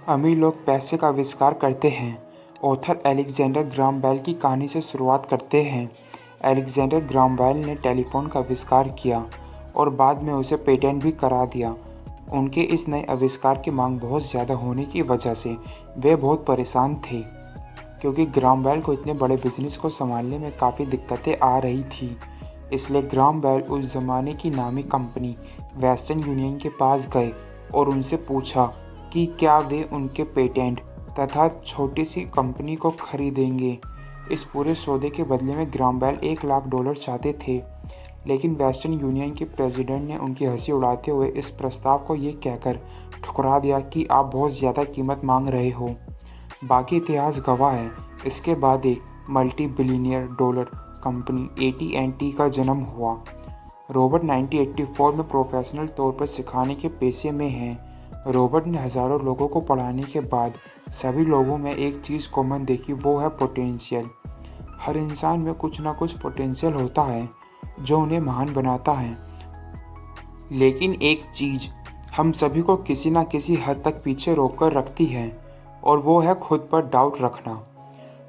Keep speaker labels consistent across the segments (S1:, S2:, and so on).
S1: अमीर लोग पैसे का आविष्कार करते हैं। ऑथर अलेक्जेंडर ग्राहम बेल की कहानी से शुरुआत करते हैं। अलेक्जेंडर ग्राहम बेल ने टेलीफोन का आविष्कार किया और बाद में उसे पेटेंट भी करा दिया। उनके इस नए आविष्कार की मांग बहुत ज़्यादा होने की वजह से वे बहुत परेशान थे, क्योंकि ग्राहम बेल को इतने बड़े बिजनेस को संभालने में काफ़ी दिक्कतें आ रही थी। इसलिए ग्राहम बेल उस ज़माने की नामी कंपनी वेस्टर्न यूनियन के पास गए और उनसे पूछा कि क्या वे उनके पेटेंट तथा छोटी सी कंपनी को खरीदेंगे। इस पूरे सौदे के बदले में ग्राहम बेल $1,00,000 चाहते थे, लेकिन वेस्टर्न यूनियन के प्रेसिडेंट ने उनकी हंसी उड़ाते हुए इस प्रस्ताव को ये कहकर ठुकरा दिया कि आप बहुत ज़्यादा कीमत मांग रहे हो। बाकी इतिहास गवाह है। इसके बाद एक multi billionaire dollar company AT&T का जन्म हुआ। रॉबर्ट 1984 में प्रोफेशनल तौर पर सिखाने के पेशे में हैं। रॉबर्ट ने हज़ारों लोगों को पढ़ाने के बाद सभी लोगों में एक चीज़ कॉमन देखी, वो है पोटेंशियल। हर इंसान में कुछ ना कुछ पोटेंशियल होता है जो उन्हें महान बनाता है, लेकिन एक चीज़ हम सभी को किसी न किसी हद तक पीछे रोक कर रखती है, और वो है खुद पर डाउट रखना।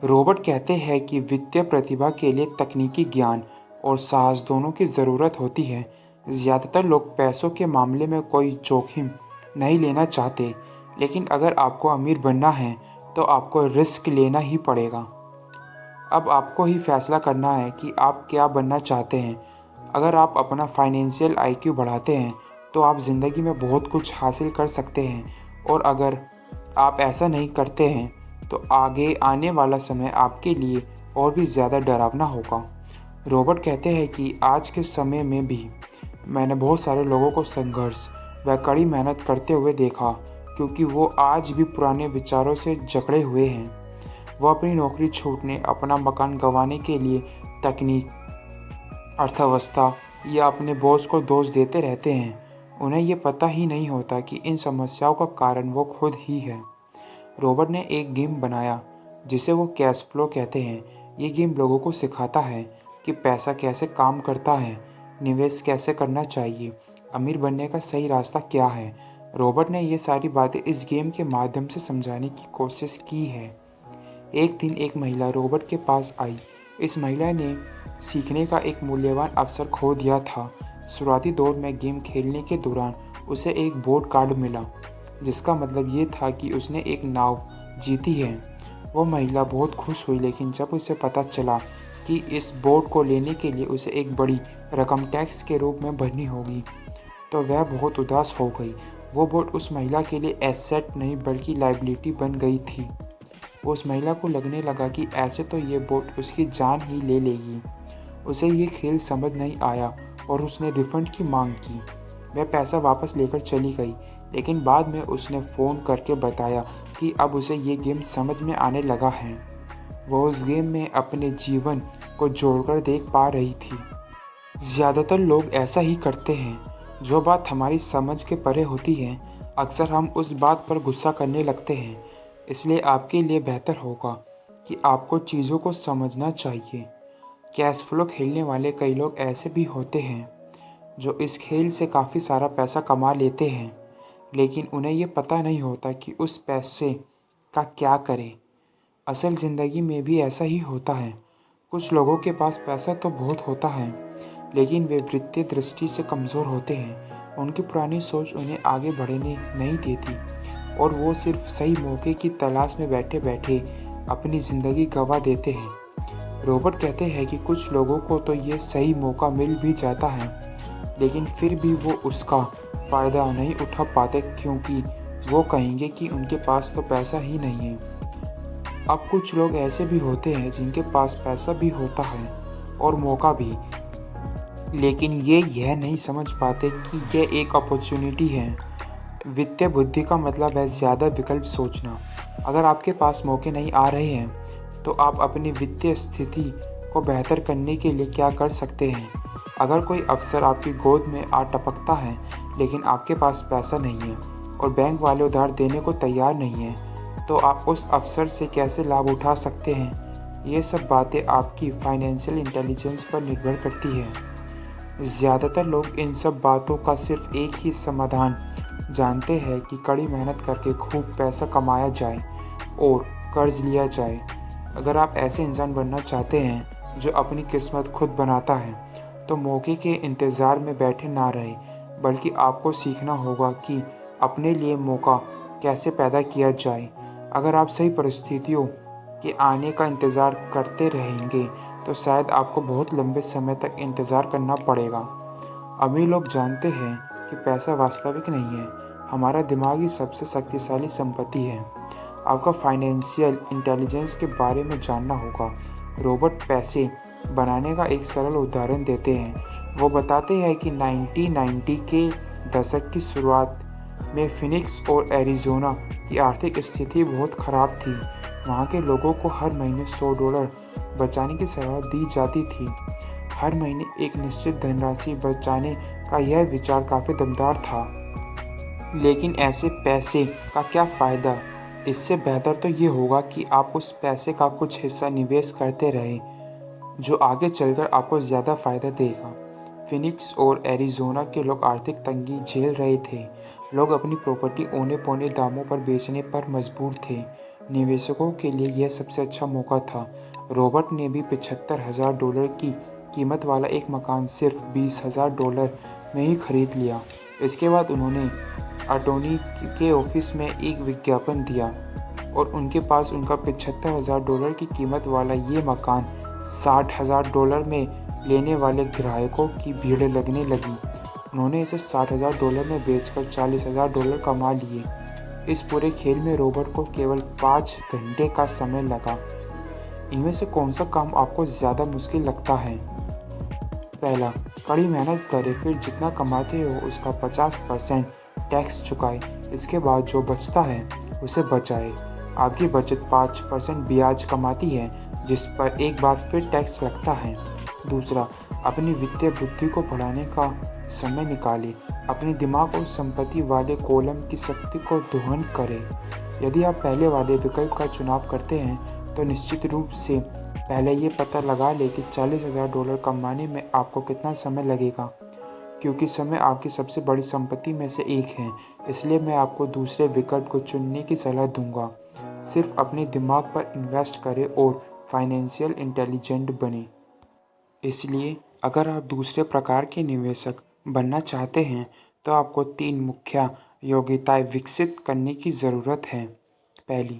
S1: रॉबर्ट कहते हैं कि वित्तीय प्रतिभा के लिए तकनीकी ज्ञान और साहस दोनों की ज़रूरत होती है। ज़्यादातर लोग पैसों के मामले में कोई जोखिम नहीं लेना चाहते, लेकिन अगर आपको अमीर बनना है तो आपको रिस्क लेना ही पड़ेगा। अब आपको ही फैसला करना है कि आप क्या बनना चाहते हैं। अगर आप अपना फाइनेंशियल IQ बढ़ाते हैं तो आप ज़िंदगी में बहुत कुछ हासिल कर सकते हैं, और अगर आप ऐसा नहीं करते हैं तो आगे आने वाला समय आपके लिए और भी ज़्यादा डरावना होगा। रॉबर्ट कहते हैं कि आज के समय में भी मैंने बहुत सारे लोगों को संघर्ष व कड़ी मेहनत करते हुए देखा, क्योंकि वो आज भी पुराने विचारों से जकड़े हुए हैं। वो अपनी नौकरी छूटने, अपना मकान गंवाने के लिए तकनीक, अर्थव्यवस्था या अपने बॉस को दोष देते रहते हैं। उन्हें ये पता ही नहीं होता कि इन समस्याओं का कारण वो खुद ही है। रॉबर्ट ने एक गेम बनाया जिसे वो कैश फ्लो कहते हैं। ये गेम लोगों को सिखाता है कि पैसा कैसे काम करता है, निवेश कैसे करना चाहिए, अमीर बनने का सही रास्ता क्या है। रॉबर्ट ने ये सारी बातें इस गेम के माध्यम से समझाने की कोशिश की है। एक दिन एक महिला रॉबर्ट के पास आई। इस महिला ने सीखने का एक मूल्यवान अवसर खो दिया था। शुरुआती दौर में गेम खेलने के दौरान उसे एक बोर्ड कार्ड मिला, जिसका मतलब ये था कि उसने एक नाव जीती है। वो महिला बहुत खुश हुई, लेकिन जब उसे पता चला कि इस बोर्ड को लेने के लिए उसे एक बड़ी रकम टैक्स के रूप में भरनी होगी, तो वह बहुत उदास हो गई। वो बोर्ड उस महिला के लिए एसेट नहीं बल्कि लायबिलिटी बन गई थी। उस महिला को लगने लगा कि ऐसे तो ये बोर्ड उसकी जान ही ले लेगी। उसे ये खेल समझ नहीं आया और उसने रिफंड की मांग की। वह पैसा वापस लेकर चली गई, लेकिन बाद में उसने फ़ोन करके बताया कि अब उसे ये गेम समझ में आने लगा है। वह उस गेम में अपने जीवन को जोड़कर देख पा रही थी। ज़्यादातर लोग ऐसा ही करते हैं। जो बात हमारी समझ के परे होती है, अक्सर हम उस बात पर गुस्सा करने लगते हैं। इसलिए आपके लिए बेहतर होगा कि आपको चीज़ों को समझना चाहिए। कैश फ्लो खेलने वाले कई लोग ऐसे भी होते हैं जो इस खेल से काफ़ी सारा पैसा कमा लेते हैं, लेकिन उन्हें ये पता नहीं होता कि उस पैसे का क्या करें। असल ज़िंदगी में भी ऐसा ही होता है। कुछ लोगों के पास पैसा तो बहुत होता है, लेकिन वे वित्तीय दृष्टि से कमज़ोर होते हैं। उनकी पुरानी सोच उन्हें आगे बढ़ने नहीं देती, और वो सिर्फ सही मौके की तलाश में बैठे बैठे अपनी ज़िंदगी गंवा देते हैं। रॉबर्ट कहते हैं कि कुछ लोगों को तो ये सही मौका मिल भी जाता है, लेकिन फिर भी वो उसका फ़ायदा नहीं उठा पाते, क्योंकि वो कहेंगे कि उनके पास तो पैसा ही नहीं है। अब कुछ लोग ऐसे भी होते हैं जिनके पास पैसा भी होता है और मौका भी, लेकिन ये यह नहीं समझ पाते कि यह एक अपॉर्चुनिटी है। वित्तीय बुद्धि का मतलब है ज़्यादा विकल्प सोचना। अगर आपके पास मौके नहीं आ रहे हैं तो आप अपनी वित्तीय स्थिति को बेहतर करने के लिए क्या कर सकते हैं। अगर कोई अवसर आपकी गोद में आ टपकता है, लेकिन आपके पास पैसा नहीं है और बैंक वाले उधार देने को तैयार नहीं हैं, तो आप उस अवसर से कैसे लाभ उठा सकते हैं। ये सब बातें आपकी फाइनेंशियल इंटेलिजेंस पर निर्भर करती है। ज़्यादातर लोग इन सब बातों का सिर्फ एक ही समाधान जानते हैं कि कड़ी मेहनत करके खूब पैसा कमाया जाए और कर्ज लिया जाए। अगर आप ऐसे इंसान बनना चाहते हैं जो अपनी किस्मत खुद बनाता है, तो मौके के इंतज़ार में बैठे ना रहे, बल्कि आपको सीखना होगा कि अपने लिए मौका कैसे पैदा किया जाए। अगर आप सही परिस्थितियों के आने का इंतज़ार करते रहेंगे, तो शायद आपको बहुत लंबे समय तक इंतज़ार करना पड़ेगा। अमीर लोग जानते हैं कि पैसा वास्तविक नहीं है, हमारा दिमाग ही सबसे शक्तिशाली संपत्ति है। आपका फाइनेंशियल इंटेलिजेंस के बारे में जानना होगा। रॉबर्ट पैसे बनाने का एक सरल उदाहरण देते हैं। वो बताते हैं कि 1990 के दशक की शुरुआत में फिनिक्स और एरिज़ोना की आर्थिक स्थिति बहुत ख़राब थी। वहाँ के लोगों को हर महीने $100 बचाने की सलाह दी जाती थी। हर महीने एक निश्चित धनराशि बचाने का यह विचार काफ़ी दमदार था, लेकिन ऐसे पैसे का क्या फ़ायदा? इससे बेहतर तो ये होगा कि आप उस पैसे का कुछ हिस्सा निवेश करते रहें, जो आगे चलकर आपको ज़्यादा फ़ायदा देगा। फिनिक्स और एरिज़ोना के लोग आर्थिक तंगी झेल रहे थे। लोग अपनी प्रॉपर्टी औने-पौने दामों पर बेचने पर मजबूर थे। निवेशकों के लिए यह सबसे अच्छा मौका था। रॉबर्ट ने भी $75,000 की कीमत वाला एक मकान सिर्फ $20,000 में ही खरीद लिया। इसके बाद उन्होंने अटॉर्नी के ऑफिस में एक विज्ञापन दिया और उनके पास उनका $75,000 की कीमत वाला ये मकान $60,000 में लेने वाले ग्राहकों की भीड़ लगने लगी। उन्होंने इसे $60,000 में बेचकर $40,000 कमा लिए। इस पूरे खेल में रॉबर्ट को केवल 5 घंटे का समय लगा। इनमें से कौन सा काम आपको ज़्यादा मुश्किल लगता है? पहला, कड़ी मेहनत करें, फिर जितना कमाते हो उसका 50% टैक्स चुकाएं। इसके बाद जो बचता है उसे बचाएं। आपकी बचत 5% ब्याज कमाती है, जिस पर एक बार फिर टैक्स लगता है। दूसरा, अपनी वित्तीय बुद्धि को बढ़ाने का समय निकालें। अपने दिमाग और संपत्ति वाले कॉलम की शक्ति को दोहन करें। यदि आप पहले वाले विकल्प का चुनाव करते हैं, तो निश्चित रूप से पहले ये पता लगा लें कि $40,000 कमाने में आपको कितना समय लगेगा, क्योंकि समय आपकी सबसे बड़ी संपत्ति में से एक है। इसलिए मैं आपको दूसरे विकल्प को चुनने की सलाह दूंगा। सिर्फ अपने दिमाग पर इन्वेस्ट करें और फाइनेंशियल इंटेलिजेंट बने। इसलिए अगर आप दूसरे प्रकार के निवेशक बनना चाहते हैं, तो आपको 3 मुख्य योग्यताएं विकसित करने की ज़रूरत है। पहली,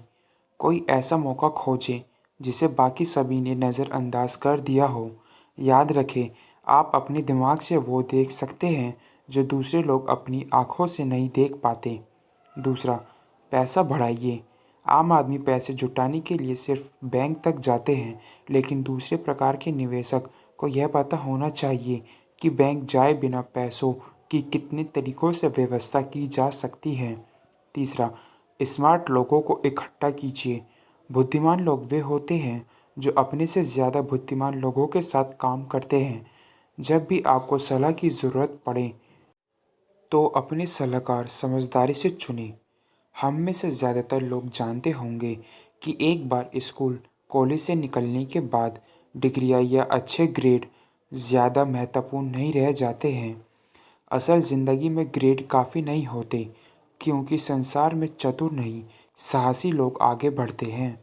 S1: कोई ऐसा मौका खोजें जिसे बाकी सभी ने नज़रअंदाज कर दिया हो। याद रखें, आप अपने दिमाग से वो देख सकते हैं जो दूसरे लोग अपनी आँखों से नहीं देख पाते। दूसरा, पैसा बढ़ाइए। आम आदमी पैसे जुटाने के लिए सिर्फ बैंक तक जाते हैं, लेकिन दूसरे प्रकार के निवेशक को यह पता होना चाहिए कि बैंक जाए बिना पैसों की कितने तरीक़ों से व्यवस्था की जा सकती है। तीसरा, स्मार्ट लोगों को इकट्ठा कीजिए। बुद्धिमान लोग वे होते हैं जो अपने से ज़्यादा बुद्धिमान लोगों के साथ काम करते हैं। जब भी आपको सलाह की ज़रूरत पड़े, तो अपने सलाहकार समझदारी से चुनें। हम में से ज़्यादातर लोग जानते होंगे कि एक बार स्कूल, कॉलेज से निकलने के बाद डिग्रियां या अच्छे ग्रेड ज़्यादा महत्वपूर्ण नहीं रह जाते हैं। असल ज़िंदगी में ग्रेड काफ़ी नहीं होते, क्योंकि संसार में चतुर नहीं, साहसी लोग आगे बढ़ते हैं।